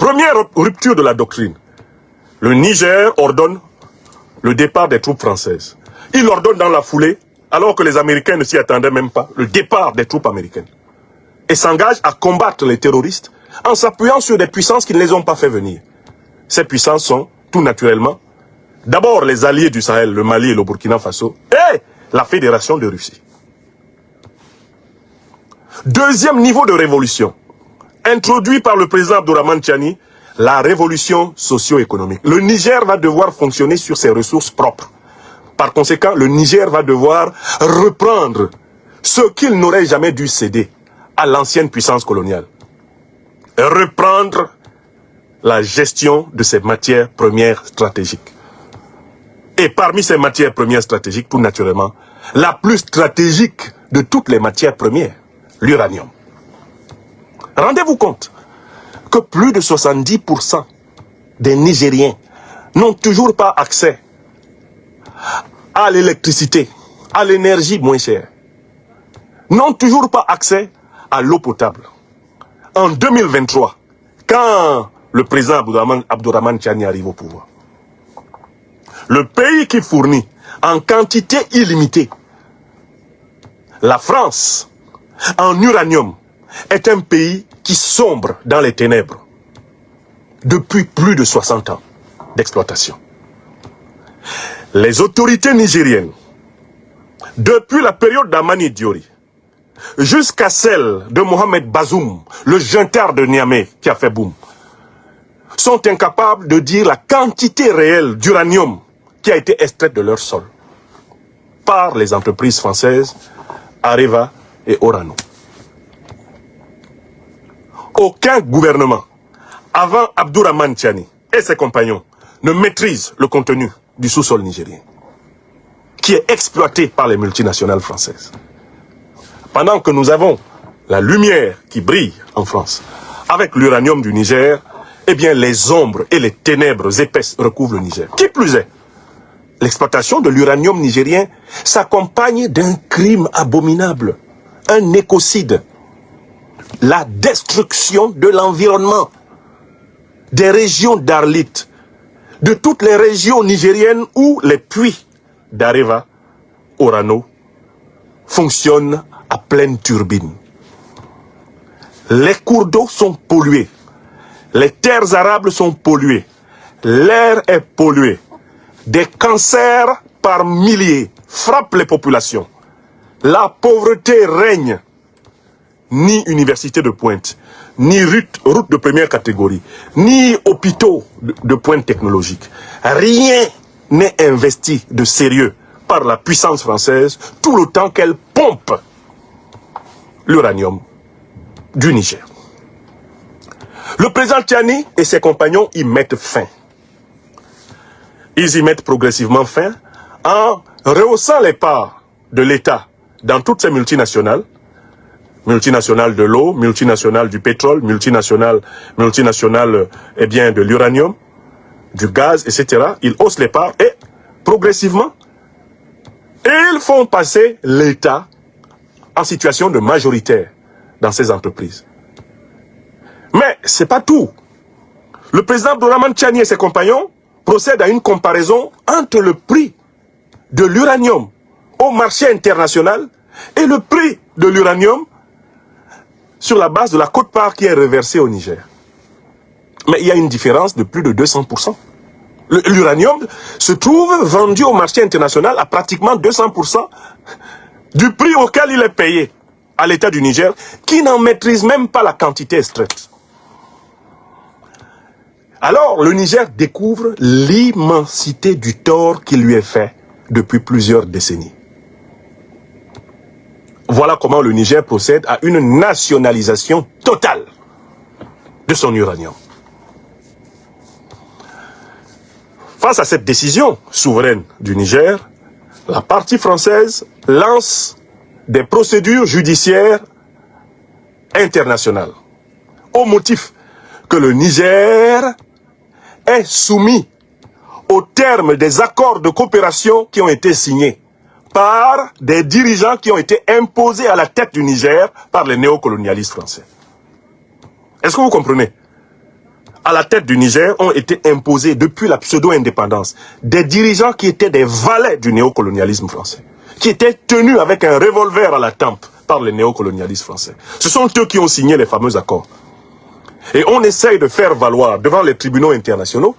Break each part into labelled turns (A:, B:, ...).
A: Première rupture de la doctrine. Le Niger ordonne le départ des troupes françaises. Il ordonne dans la foulée, alors que les Américains ne s'y attendaient même pas, le départ des troupes américaines. Et s'engage à combattre les terroristes en s'appuyant sur des puissances qui ne les ont pas fait venir. Ces puissances sont, tout naturellement, d'abord les alliés du Sahel, le Mali et le Burkina Faso, et la Fédération de Russie. Deuxième niveau de révolution, introduit par le président Abdourahmane Tiani, la révolution socio-économique. Le Niger va devoir fonctionner sur ses ressources propres. Par conséquent, le Niger va devoir reprendre ce qu'il n'aurait jamais dû céder à l'ancienne puissance coloniale. Reprendre la gestion de ces matières premières stratégiques. Et parmi ces matières premières stratégiques, tout naturellement, la plus stratégique de toutes les matières premières, l'uranium. Rendez-vous compte que plus de 70% des Nigériens n'ont toujours pas accès à l'électricité, à l'énergie moins chère, n'ont toujours pas accès à l'eau potable. En 2023, quand le président Abdourahmane Tiani arrive au pouvoir, le pays qui fournit en quantité illimitée la France en uranium est un pays qui sombre dans les ténèbres depuis plus de 60 ans d'exploitation. Les autorités nigériennes, depuis la période d'Amani Diori jusqu'à celle de Mohamed Bazoum, le junteur de Niamey qui a fait boum, sont incapables de dire la quantité réelle d'uranium qui a été extraite de leur sol par les entreprises françaises Areva et Orano. Aucun gouvernement, avant Abdourahmane Tiani et ses compagnons, ne maîtrise le contenu du sous-sol nigérien, qui est exploité par les multinationales françaises. Pendant que nous avons la lumière qui brille en France, avec l'uranium du Niger, eh bien les ombres et les ténèbres épaisses recouvrent le Niger. Qui plus est, l'exploitation de l'uranium nigérien s'accompagne d'un crime abominable, un écocide. La destruction de l'environnement, des régions d'Arlit, de toutes les régions nigériennes où les puits d'Areva, Orano, fonctionnent à pleine turbine. Les cours d'eau sont pollués, les terres arables sont polluées, l'air est pollué, des cancers par milliers frappent les populations, la pauvreté règne. Ni université de pointe, ni route de première catégorie, ni hôpitaux de pointe technologique. Rien n'est investi de sérieux par la puissance française tout le temps qu'elle pompe l'uranium du Niger. Le président Tiani et ses compagnons y mettent fin. Ils y mettent progressivement fin en rehaussant les parts de l'État dans toutes ces multinationales de l'eau, multinationales du pétrole, multinationales eh bien, de l'uranium, du gaz, etc. Ils haussent les parts et progressivement, ils font passer l'État en situation de majoritaire dans ces entreprises. Mais c'est pas tout. Le président Abdourahmane Tiani et ses compagnons procèdent à une comparaison entre le prix de l'uranium au marché international et le prix de l'uranium sur la base de la quote-part qui est reversée au Niger. Mais il y a une différence de plus de 200%. L'uranium se trouve vendu au marché international à pratiquement 200% du prix auquel il est payé à l'État du Niger, qui n'en maîtrise même pas la quantité extraite. Alors, le Niger découvre l'immensité du tort qui lui est fait depuis plusieurs décennies. Voilà comment le Niger procède à une nationalisation totale de son uranium. Face à cette décision souveraine du Niger, la partie française lance des procédures judiciaires internationales au motif que le Niger est soumis aux termes des accords de coopération qui ont été signés par des dirigeants qui ont été imposés à la tête du Niger par les néocolonialistes français. Est-ce que vous comprenez? à la tête du Niger ont été imposés depuis la pseudo-indépendance. Des dirigeants qui étaient des valets du néocolonialisme français, qui étaient tenus avec un revolver à la tempe par les néocolonialistes français. Ce sont eux qui ont signé les fameux accords. Et on essaye de faire valoir devant les tribunaux internationaux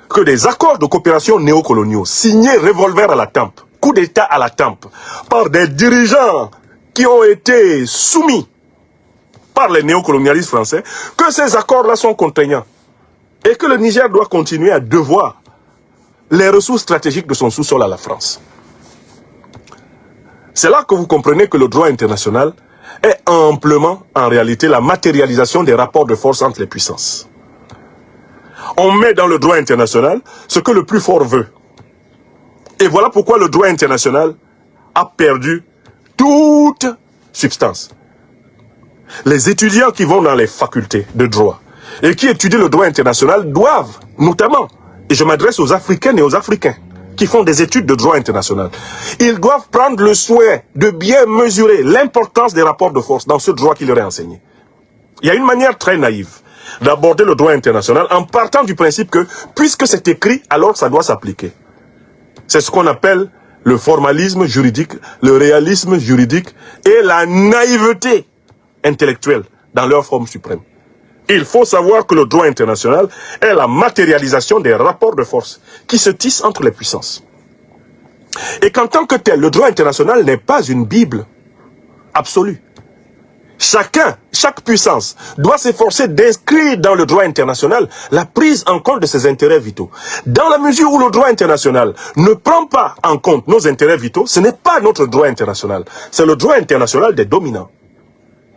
A: que des accords de coopération néocoloniaux signés revolver à la tempe, coup d'État à la tempe, par des dirigeants qui ont été soumis par les néocolonialistes français, que ces accords-là sont contraignants. Et que le Niger doit continuer à devoir les ressources stratégiques de son sous-sol à la France. C'est là que vous comprenez que le droit international est amplement, en réalité, la matérialisation des rapports de force entre les puissances. On met dans le droit international ce que le plus fort veut. Et voilà pourquoi le droit international a perdu toute substance. Les étudiants qui vont dans les facultés de droit et qui étudient le droit international doivent, notamment, et je m'adresse aux Africaines et aux Africains qui font des études de droit international, ils doivent prendre le soin de bien mesurer l'importance des rapports de force dans ce droit qui leur est enseigné. Il y a une manière très naïve d'aborder le droit international en partant du principe que, puisque c'est écrit, alors ça doit s'appliquer. C'est ce qu'on appelle le formalisme juridique, le réalisme juridique et la naïveté intellectuelle dans leur forme suprême. Il faut savoir que le droit international est la matérialisation des rapports de force qui se tissent entre les puissances. Et qu'en tant que tel, le droit international n'est pas une Bible absolue. Chaque puissance doit s'efforcer d'inscrire dans le droit international la prise en compte de ses intérêts vitaux. Dans la mesure où le droit international ne prend pas en compte nos intérêts vitaux, ce n'est pas notre droit international, c'est le droit international des dominants.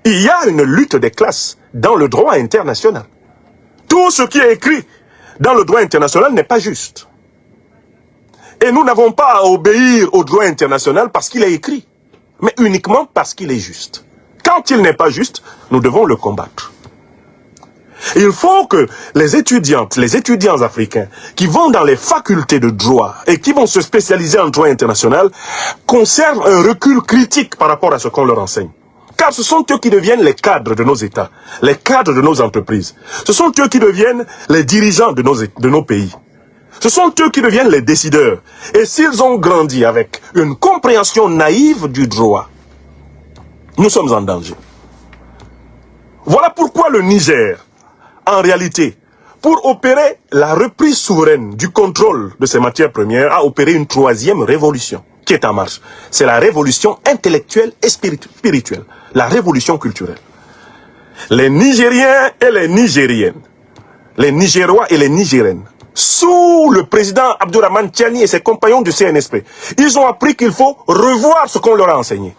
A: Il y a une lutte des classes dans le droit international. Tout ce qui est écrit dans le droit international n'est pas juste. Et nous n'avons pas à obéir au droit international parce qu'il est écrit, mais uniquement parce qu'il est juste. Quand il n'est pas juste, nous devons le combattre. Il faut que les étudiants africains qui vont dans les facultés de droit et qui vont se spécialiser en droit international conservent un recul critique par rapport à ce qu'on leur enseigne. Car ce sont eux qui deviennent les cadres de nos États, les cadres de nos entreprises. Ce sont eux qui deviennent les dirigeants de nos pays. Ce sont eux qui deviennent les décideurs. Et s'ils ont grandi avec une compréhension naïve du droit, nous sommes en danger. Voilà pourquoi le Niger, en réalité, pour opérer la reprise souveraine du contrôle de ces matières premières, a opéré une troisième révolution qui est en marche. C'est la révolution intellectuelle et spirituelle, la révolution culturelle. Les Nigériens et les Nigériennes, les Nigérois et les Nigériennes, sous le président Abdourahmane Tiani et ses compagnons du CNSP, ils ont appris qu'il faut revoir ce qu'on leur a enseigné.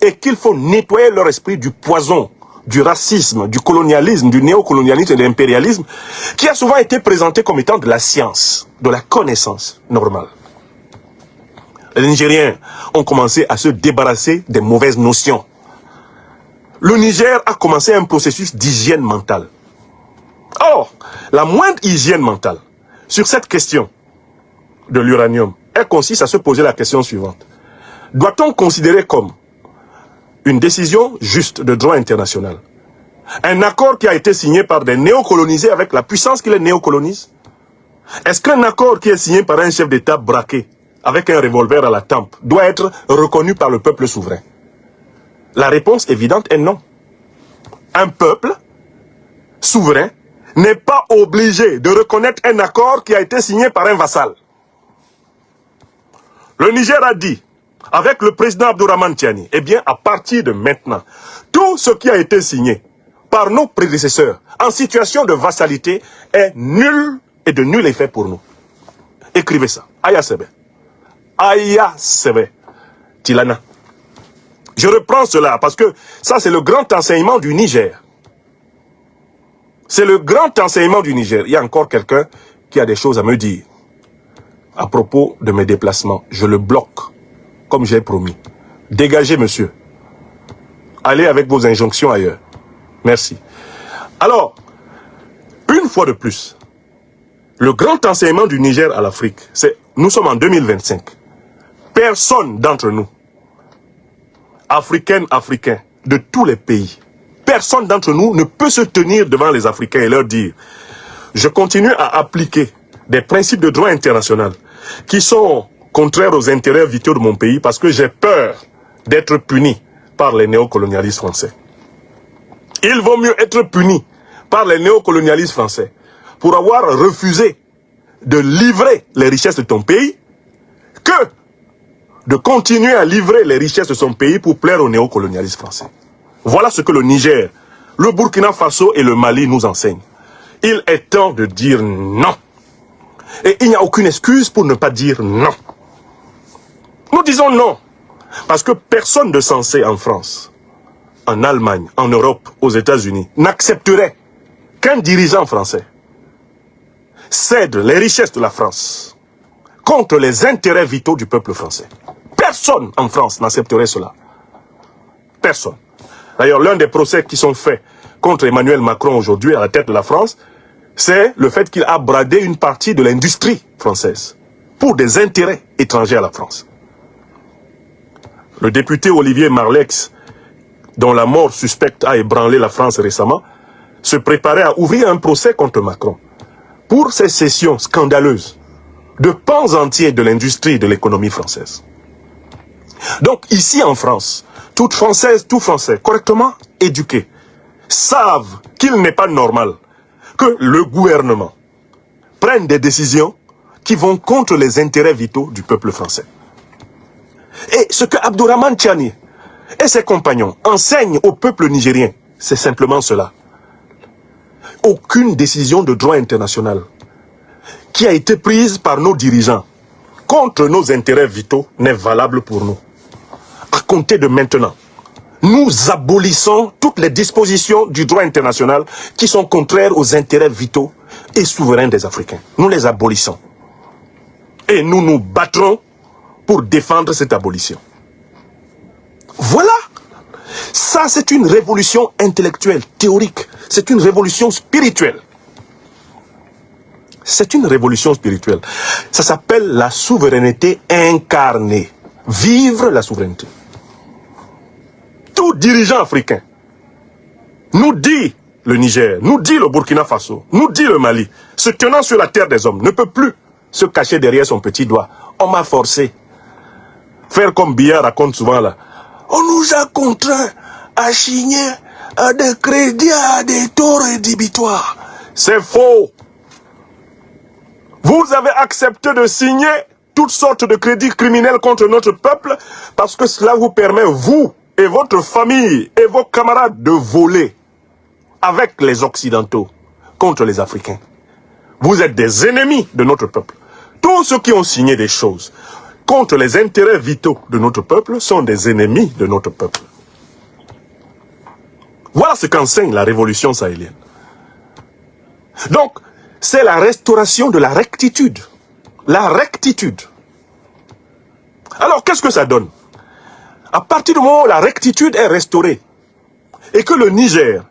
A: Et qu'il faut nettoyer leur esprit du poison, du racisme, du colonialisme, du néocolonialisme et de l'impérialisme, qui a souvent été présenté comme étant de la science, de la connaissance normale. Les Nigériens ont commencé à se débarrasser des mauvaises notions. Le Niger a commencé un processus d'hygiène mentale. Or, la moindre hygiène mentale sur cette question de l'uranium, elle consiste à se poser la question suivante. Doit-on considérer comme une décision juste de droit international un accord qui a été signé par des néocolonisés avec la puissance qui les néocolonise? Est-ce qu'un accord qui est signé par un chef d'État braqué avec un revolver à la tempe doit être reconnu par le peuple souverain? La réponse évidente est non. Un peuple souverain n'est pas obligé de reconnaître un accord qui a été signé par un vassal. Le Niger a dit, avec le président Abdourahmane Tiani, eh bien, à partir de maintenant, tout ce qui a été signé par nos prédécesseurs en situation de vassalité est nul et de nul effet pour nous. Écrivez ça. Aya Sebe. Aya Sebe. Tilana. Je reprends cela parce que ça, c'est le grand enseignement du Niger. C'est le grand enseignement du Niger. Il y a encore quelqu'un qui a des choses à me dire à propos de mes déplacements. Je le bloque, comme j'ai promis. Dégagez, monsieur. Allez avec vos injonctions ailleurs. Merci. Alors, une fois de plus, le grand enseignement du Niger à l'Afrique, c'est, nous sommes en 2025. Personne d'entre nous, Africains, de tous les pays, personne d'entre nous ne peut se tenir devant les Africains et leur dire je continue à appliquer des principes de droit international qui sont contraires aux intérêts vitaux de mon pays parce que j'ai peur d'être puni par les néocolonialistes français. Il vaut mieux être puni par les néocolonialistes français pour avoir refusé de livrer les richesses de ton pays que de continuer à livrer les richesses de son pays pour plaire aux néocolonialistes français. Voilà ce que le Niger, le Burkina Faso et le Mali nous enseignent. Il est temps de dire non. Et il n'y a aucune excuse pour ne pas dire non. Nous disons non. Parce que personne de sensé en France, en Allemagne, en Europe, aux États-Unis, n'accepterait qu'un dirigeant français cède les richesses de la France contre les intérêts vitaux du peuple français. Personne en France n'accepterait cela. Personne. D'ailleurs, l'un des procès qui sont faits contre Emmanuel Macron aujourd'hui à la tête de la France, c'est le fait qu'il a bradé une partie de l'industrie française pour des intérêts étrangers à la France. Le député Olivier Marleix, dont la mort suspecte a ébranlé la France récemment, se préparait à ouvrir un procès contre Macron pour ces cessions scandaleuses de pans entiers de l'industrie et de l'économie française. Donc ici en France, toute Française, tout Français, correctement éduqués, savent qu'il n'est pas normal que le gouvernement prenne des décisions qui vont contre les intérêts vitaux du peuple français. Et ce que Abdourahmane Tiani et ses compagnons enseignent au peuple nigérien, c'est simplement cela. Aucune décision de droit international qui a été prise par nos dirigeants contre nos intérêts vitaux n'est valable pour nous. À compter de maintenant, nous abolissons toutes les dispositions du droit international qui sont contraires aux intérêts vitaux et souverains des Africains. Nous les abolissons. Et nous nous battrons pour défendre cette abolition. Voilà. Ça, c'est une révolution intellectuelle, théorique. C'est une révolution spirituelle. C'est une révolution spirituelle. Ça s'appelle la souveraineté incarnée. Vivre la souveraineté. Tout dirigeant africain nous dit le Niger, nous dit le Burkina Faso, nous dit le Mali, se tenant sur la terre des hommes, ne peut plus se cacher derrière son petit doigt. On m'a forcé. Faire comme Biya raconte souvent là. On nous a contraints à signer à des crédits à des taux rédhibitoires. C'est faux. Vous avez accepté de signer toutes sortes de crédits criminels contre notre peuple parce que cela vous permet, vous et votre famille et vos camarades, de voler avec les Occidentaux contre les Africains. Vous êtes des ennemis de notre peuple. Tous ceux qui ont signé des choses contre les intérêts vitaux de notre peuple sont des ennemis de notre peuple. Voilà ce qu'enseigne la révolution sahélienne. Donc, c'est la restauration de la rectitude. La rectitude. Alors, qu'est-ce que ça donne? À partir du moment où la rectitude est restaurée et que le Niger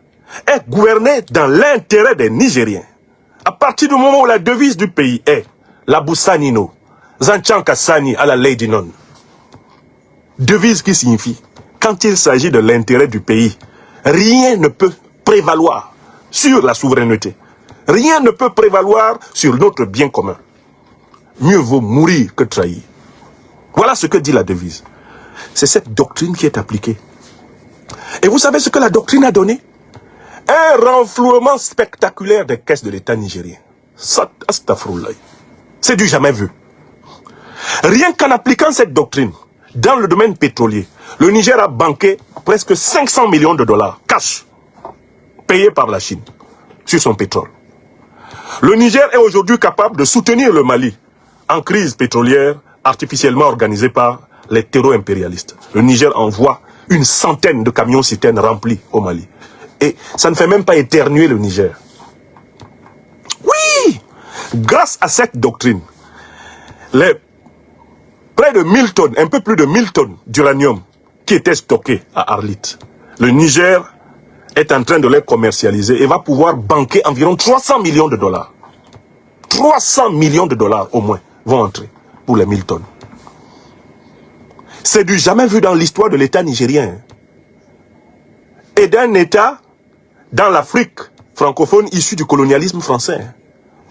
A: est gouverné dans l'intérêt des Nigériens, à partir du moment où la devise du pays est la Boussanino, Zanchanka Sani à la Lady Non, devise qui signifie, quand il s'agit de l'intérêt du pays, rien ne peut prévaloir sur la souveraineté. Rien ne peut prévaloir sur notre bien commun. Mieux vaut mourir que trahir. Voilà ce que dit la devise. C'est cette doctrine qui est appliquée. Et vous savez ce que la doctrine a donné? Un renflouement spectaculaire des caisses de l'État nigérien. C'est du jamais vu. Rien qu'en appliquant cette doctrine, dans le domaine pétrolier, le Niger a banqué presque 500 millions de dollars, cash, payés par la Chine, sur son pétrole. Le Niger est aujourd'hui capable de soutenir le Mali en crise pétrolière artificiellement organisée par les terreaux-impérialistes. Le Niger envoie une centaine de camions-citernes remplis au Mali. Et ça ne fait même pas éternuer le Niger. Oui! Grâce à cette doctrine, les près de 1000 tonnes, un peu plus de 1000 tonnes d'uranium qui étaient stockées à Arlit, le Niger est en train de les commercialiser et va pouvoir banquer environ 300 millions de dollars. 300 millions de dollars au moins vont entrer pour les 1000 tonnes. C'est du jamais vu dans l'histoire de l'État nigérien. Et d'un État dans l'Afrique francophone issu du colonialisme français.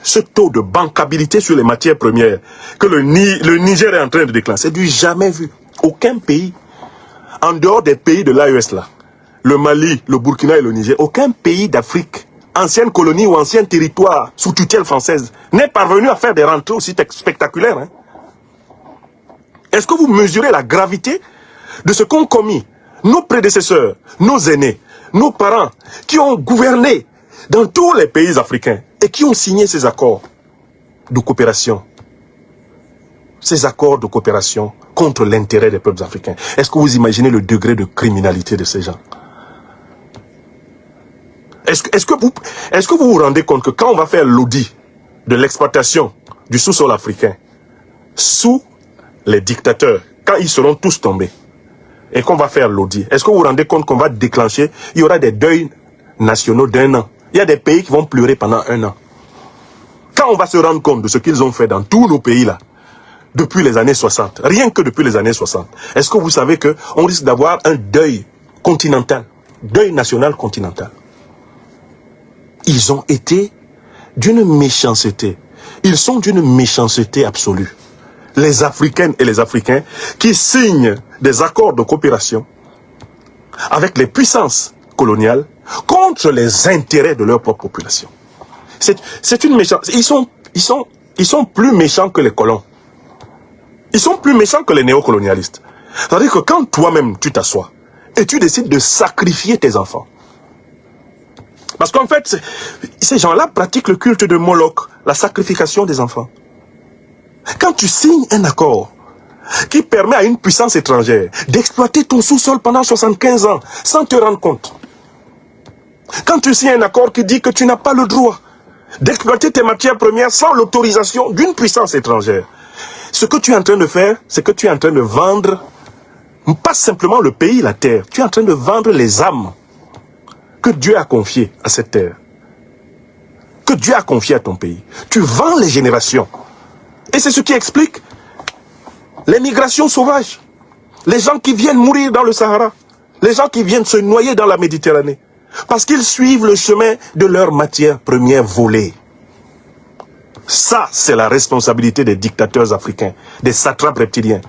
A: ce taux de bancabilité sur les matières premières que le Niger est en train de déclencher, c'est du jamais vu. Aucun pays, en dehors des pays de l'AES là, le Mali, le Burkina et le Niger, aucun pays d'Afrique, ancienne colonie ou ancien territoire sous tutelle française, n'est parvenu à faire des rentrées aussi spectaculaires. Hein. Est-ce que vous mesurez la gravité de ce qu'ont commis nos prédécesseurs, nos aînés, nos parents, qui ont gouverné dans tous les pays africains et qui ont signé ces accords de coopération? Ces accords de coopération contre l'intérêt des peuples africains. Est-ce que vous imaginez le degré de criminalité de ces gens? Est-ce que vous vous rendez compte que quand on va faire l'audit de l'exploitation du sous-sol africain sous les dictateurs, quand ils seront tous tombés, et qu'on va faire l'audit, est-ce que vous vous rendez compte qu'on va déclencher, il y aura des deuils nationaux d'1 an. Il y a des pays qui vont pleurer pendant 1 an. Quand on va se rendre compte de ce qu'ils ont fait dans tous nos pays là, depuis les années 60, rien que depuis les années 60, est-ce que vous savez qu'on risque d'avoir un deuil continental, deuil national continental? Ils ont été d'une méchanceté. Ils sont d'une méchanceté absolue. Les Africaines et les Africains qui signent des accords de coopération avec les puissances coloniales contre les intérêts de leur propre population. C'est une méchanceté. Ils sont plus méchants que les colons. Ils sont plus méchants que les néocolonialistes. C'est-à-dire que quand toi-même tu t'assois et tu décides de sacrifier tes enfants, parce qu'en fait, ces gens-là pratiquent le culte de Moloch, la sacrification des enfants. Quand tu signes un accord qui permet à une puissance étrangère d'exploiter ton sous-sol pendant 75 ans sans te rendre compte, quand tu signes un accord qui dit que tu n'as pas le droit d'exploiter tes matières premières sans l'autorisation d'une puissance étrangère, ce que tu es en train de faire, c'est que tu es en train de vendre, pas simplement le pays, la terre, tu es en train de vendre les âmes que Dieu a confiées à cette terre, que Dieu a confiées à ton pays. Tu vends les générations. Et c'est ce qui explique les migrations sauvages, les gens qui viennent mourir dans le Sahara, les gens qui viennent se noyer dans la Méditerranée, parce qu'ils suivent le chemin de leurs matières premières volées. Ça, c'est la responsabilité des dictateurs africains, des satrapes reptiliens,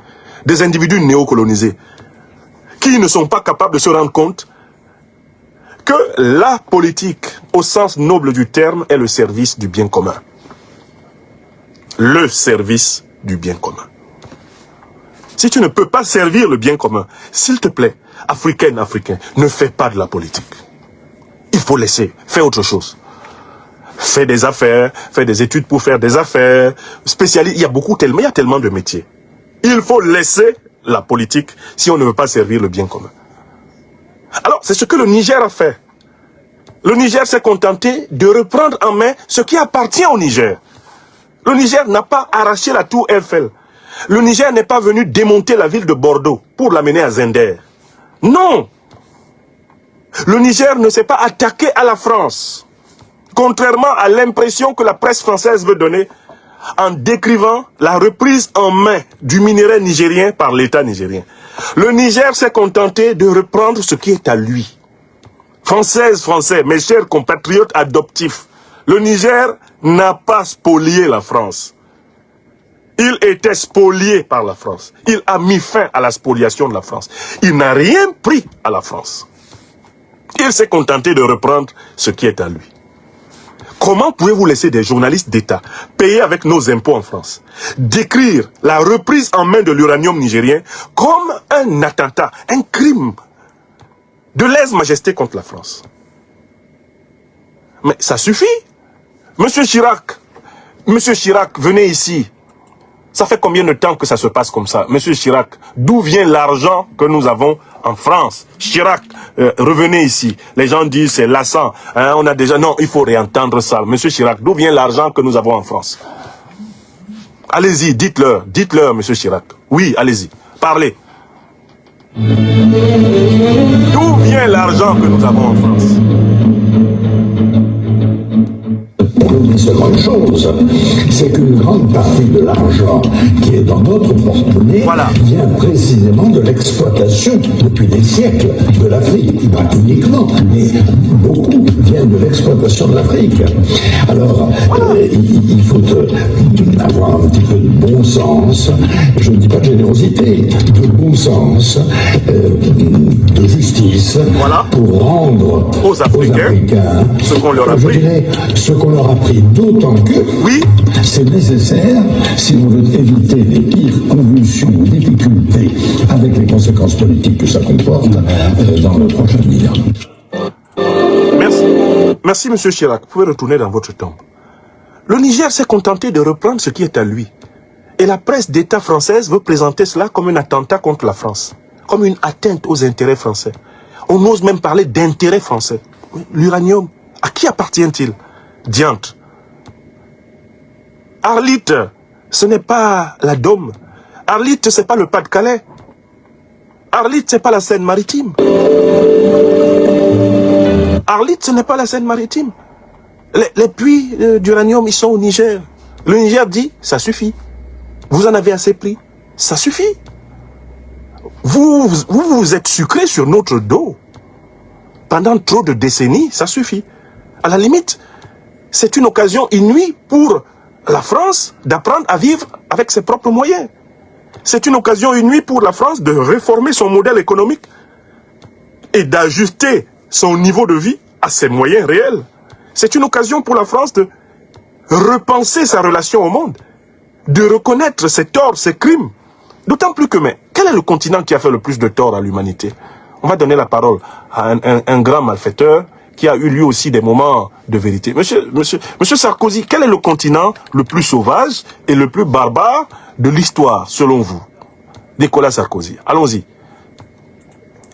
A: des individus néocolonisés, qui ne sont pas capables de se rendre compte que la politique, au sens noble du terme, est le service du bien commun. Le service du bien commun. Si tu ne peux pas servir le bien commun, s'il te plaît, Africaine, Africain, ne fais pas de la politique. Il faut laisser, fais autre chose. Fais des affaires, fais des études pour faire des affaires, spécialiste, il y a tellement de métiers. Il faut laisser la politique si on ne veut pas servir le bien commun. Alors, c'est ce que le Niger a fait. Le Niger s'est contenté de reprendre en main ce qui appartient au Niger. Le Niger n'a pas arraché la tour Eiffel. Le Niger n'est pas venu démonter la ville de Bordeaux pour l'amener à Zender. Non! Le Niger ne s'est pas attaqué à la France, contrairement à l'impression que la presse française veut donner en décrivant la reprise en main du minerai nigérien par l'État nigérien. Le Niger s'est contenté de reprendre ce qui est à lui. Françaises, Français, mes chers compatriotes adoptifs, le Niger n'a pas spolié la France. Il était spolié par la France. Il a mis fin à la spoliation de la France. Il n'a rien pris à la France. Il s'est contenté de reprendre ce qui est à lui. Comment pouvez-vous laisser des journalistes d'État, payés avec nos impôts en France, décrire la reprise en main de l'uranium nigérien comme un attentat, un crime de lèse-majesté contre la France? Mais ça suffit. Monsieur Chirac, venez ici. Ça fait combien de temps que ça se passe comme ça? Monsieur Chirac, d'où vient l'argent que nous avons en France? Chirac, revenez ici. Les gens disent c'est lassant. Hein, on a déjà... Non, il faut réentendre ça. Monsieur Chirac, d'où vient l'argent que nous avons en France? Allez-y, dites-leur, monsieur Chirac. Oui, allez-y, parlez. D'où vient l'argent que nous avons en France?
B: seulement une chose, c'est qu'une grande partie de l'argent qui est dans notre porte-monnaie vient précisément de l'exploitation depuis des siècles de l'Afrique. Pas uniquement, mais beaucoup vient de l'exploitation de l'Afrique. Alors, il faut avoir un petit peu de bon sens, je ne dis pas de générosité, de bon sens, de justice, pour rendre aux Africains
A: ce qu'on leur a
B: je
A: pris.
B: dirais, ce qu'on leur a pris, d'autant que c'est nécessaire si on veut éviter les pires convulsions ou difficultés avec les conséquences politiques que ça comporte dans le prochain avenir.
A: Merci. Merci, M. Chirac. Vous pouvez retourner dans votre tombe. Le Niger s'est contenté de reprendre ce qui est à lui. Et la presse d'État française veut présenter cela comme un attentat contre la France, comme une atteinte aux intérêts français. On ose même parler d'intérêts français. L'uranium, à qui appartient-il? Diantre. Arlit, ce n'est pas la Dôme. Arlit, ce n'est pas le Pas-de-Calais. Arlit, ce n'est pas la Seine-Maritime. Arlit, ce n'est pas la Seine-Maritime. Les puits d'uranium, ils sont au Niger. Le Niger dit, ça suffit. Vous en avez assez pris. Ça suffit. Vous êtes sucré sur notre dos. Pendant trop de décennies, ça suffit. À la limite, c'est une occasion inouïe pour la France d'apprendre à vivre avec ses propres moyens. C'est une occasion inouïe pour la France de réformer son modèle économique et d'ajuster son niveau de vie à ses moyens réels. C'est une occasion pour la France de repenser sa relation au monde, de reconnaître ses torts, ses crimes. D'autant plus que, mais, quel est le continent qui a fait le plus de tort à l'humanité? On va donner la parole à un grand malfaiteur qui a eu lui aussi des moments de vérité. Monsieur Sarkozy, quel est le continent le plus sauvage et le plus barbare de l'histoire, selon vous? Nicolas Sarkozy, allons-y.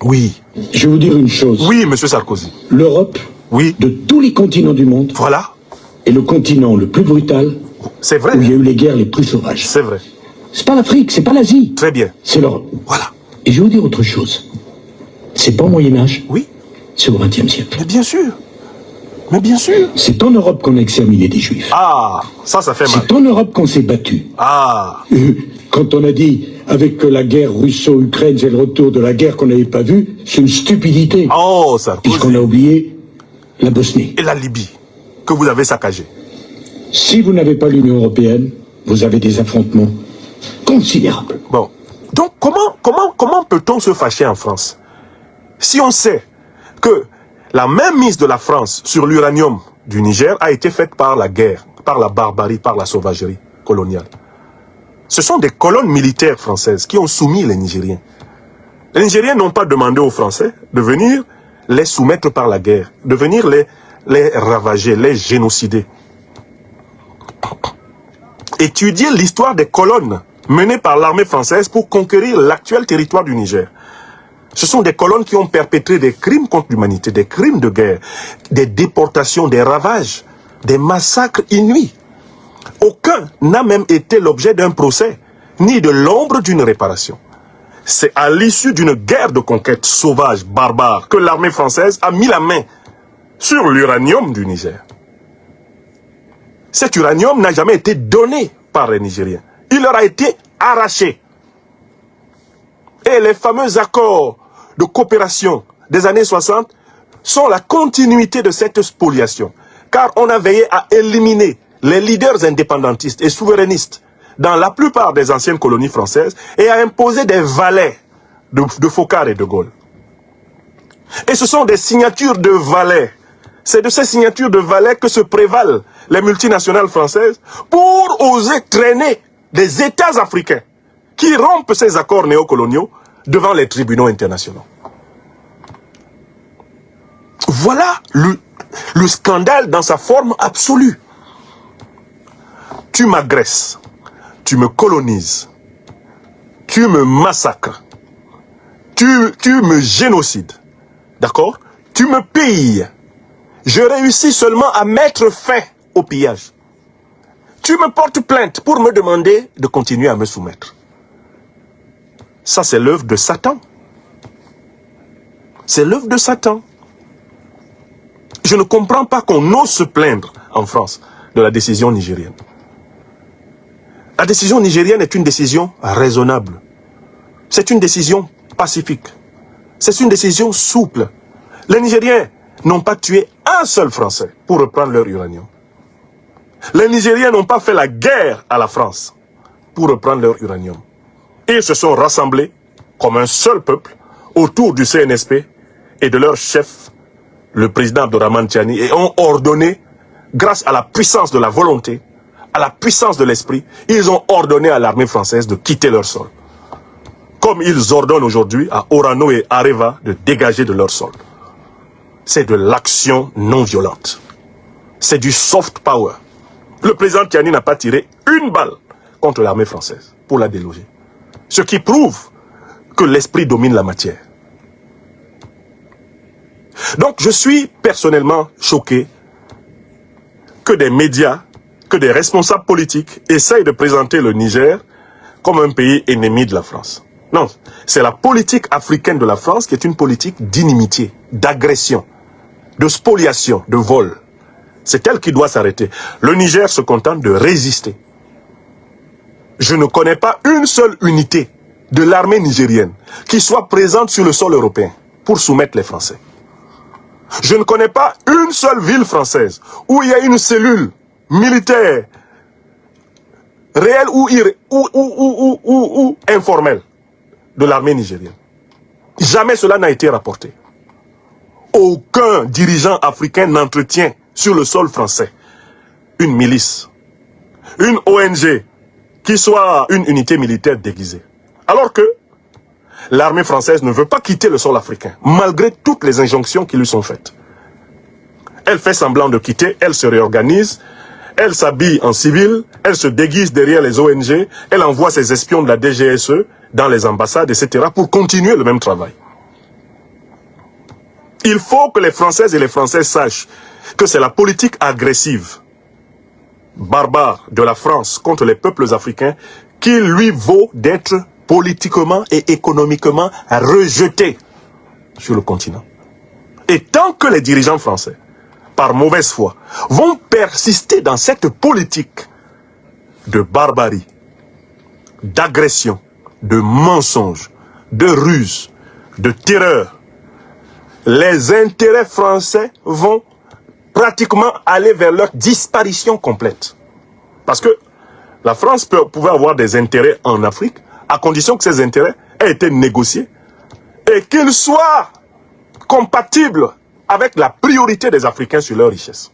A: Oui.
C: Je vais vous dire une chose.
A: Oui, monsieur Sarkozy.
C: L'Europe, de tous les continents du monde, est le continent le plus brutal.
A: C'est vrai.
C: Où il y a eu les guerres les plus sauvages.
A: C'est vrai.
C: C'est pas l'Afrique, c'est pas l'Asie.
A: Très bien.
C: C'est l'Europe.
A: Voilà.
C: Et je vais vous dire autre chose. C'est pas au Moyen-Âge.
A: Oui.
C: C'est au XXe siècle.
A: Mais bien sûr. Mais bien sûr.
C: C'est en Europe qu'on a exterminé des Juifs.
A: Ah, ça fait mal.
C: C'est en Europe qu'on s'est battu.
A: Ah.
C: Quand on a dit, avec la guerre russo-ukraine, c'est le retour de la guerre qu'on n'avait pas vue, c'est une stupidité.
A: Oh, ça.
C: Puisqu'on a oublié la Bosnie.
A: Et la Libye, que vous avez saccagée.
C: Si vous n'avez pas l'Union européenne, vous avez des affrontements considérables.
A: Bon. Donc, comment peut-on se fâcher en France? Si on sait que la même mise de la France sur l'uranium du Niger a été faite par la guerre, par la barbarie, par la sauvagerie coloniale. Ce sont des colonnes militaires françaises qui ont soumis les Nigériens. Les Nigériens n'ont pas demandé aux Français de venir les soumettre par la guerre, de venir les ravager, les génocider. Étudier l'histoire des colonnes menées par l'armée française pour conquérir l'actuel territoire du Niger. Ce sont des colonnes qui ont perpétré des crimes contre l'humanité, des crimes de guerre, des déportations, des ravages, des massacres inouïs. Aucun n'a même été l'objet d'un procès, ni de l'ombre d'une réparation. C'est à l'issue d'une guerre de conquête sauvage, barbare, que l'armée française a mis la main sur l'uranium du Niger. Cet uranium n'a jamais été donné par les Nigériens. Il leur a été arraché. Et les fameux accords de coopération des années 60 sont la continuité de cette spoliation. Car on a veillé à éliminer les leaders indépendantistes et souverainistes dans la plupart des anciennes colonies françaises et à imposer des valets de Focard et de Gaulle. Et ce sont des signatures de valets. C'est de ces signatures de valets que se prévalent les multinationales françaises pour oser traîner des États africains qui rompent ces accords néocoloniaux devant les tribunaux internationaux. Voilà le scandale dans sa forme absolue. Tu m'agresses, tu me colonises, tu me massacres, tu me génocides, d'accord? Tu me pilles. Je réussis seulement à mettre fin au pillage. Tu me portes plainte pour me demander de continuer à me soumettre. Ça, c'est l'œuvre de Satan. C'est l'œuvre de Satan. Je ne comprends pas qu'on ose se plaindre en France de la décision nigérienne. La décision nigérienne est une décision raisonnable. C'est une décision pacifique. C'est une décision souple. Les Nigériens n'ont pas tué un seul Français pour reprendre leur uranium. Les Nigériens n'ont pas fait la guerre à la France pour reprendre leur uranium. Ils se sont rassemblés comme un seul peuple autour du CNSP et de leur chef, le président Abdourahmane Tiani, et ont ordonné, grâce à la puissance de la volonté, à la puissance de l'esprit, ils ont ordonné à l'armée française de quitter leur sol. Comme ils ordonnent aujourd'hui à Orano et Areva de dégager de leur sol. C'est de l'action non violente. C'est du soft power. Le président Tiani n'a pas tiré une balle contre l'armée française pour la déloger. Ce qui prouve que l'esprit domine la matière. Donc je suis personnellement choqué que des médias, que des responsables politiques essayent de présenter le Niger comme un pays ennemi de la France. Non, c'est la politique africaine de la France qui est une politique d'inimitié, d'agression, de spoliation, de vol. C'est elle qui doit s'arrêter. Le Niger se contente de résister. Je ne connais pas une seule unité de l'armée nigérienne qui soit présente sur le sol européen pour soumettre les Français. Je ne connais pas une seule ville française où il y a une cellule militaire réelle ou informelle de l'armée nigérienne. Jamais cela n'a été rapporté. Aucun dirigeant africain n'entretient sur le sol français une milice, une ONG qui soit une unité militaire déguisée. Alors que l'armée française ne veut pas quitter le sol africain, malgré toutes les injonctions qui lui sont faites. Elle fait semblant de quitter, elle se réorganise, elle s'habille en civil, elle se déguise derrière les ONG, elle envoie ses espions de la DGSE dans les ambassades, etc. pour continuer le même travail. Il faut que les Françaises et les Français sachent que c'est la politique agressive, barbare de la France contre les peuples africains qui lui vaut d'être politiquement et économiquement rejeté sur le continent. Et tant que les dirigeants français, par mauvaise foi, vont persister dans cette politique de barbarie, d'agression, de mensonge, de ruse, de terreur, les intérêts français vont pratiquement aller vers leur disparition complète. Parce que la France pouvait avoir des intérêts en Afrique à condition que ces intérêts aient été négociés et qu'ils soient compatibles avec la priorité des Africains sur leur richesse.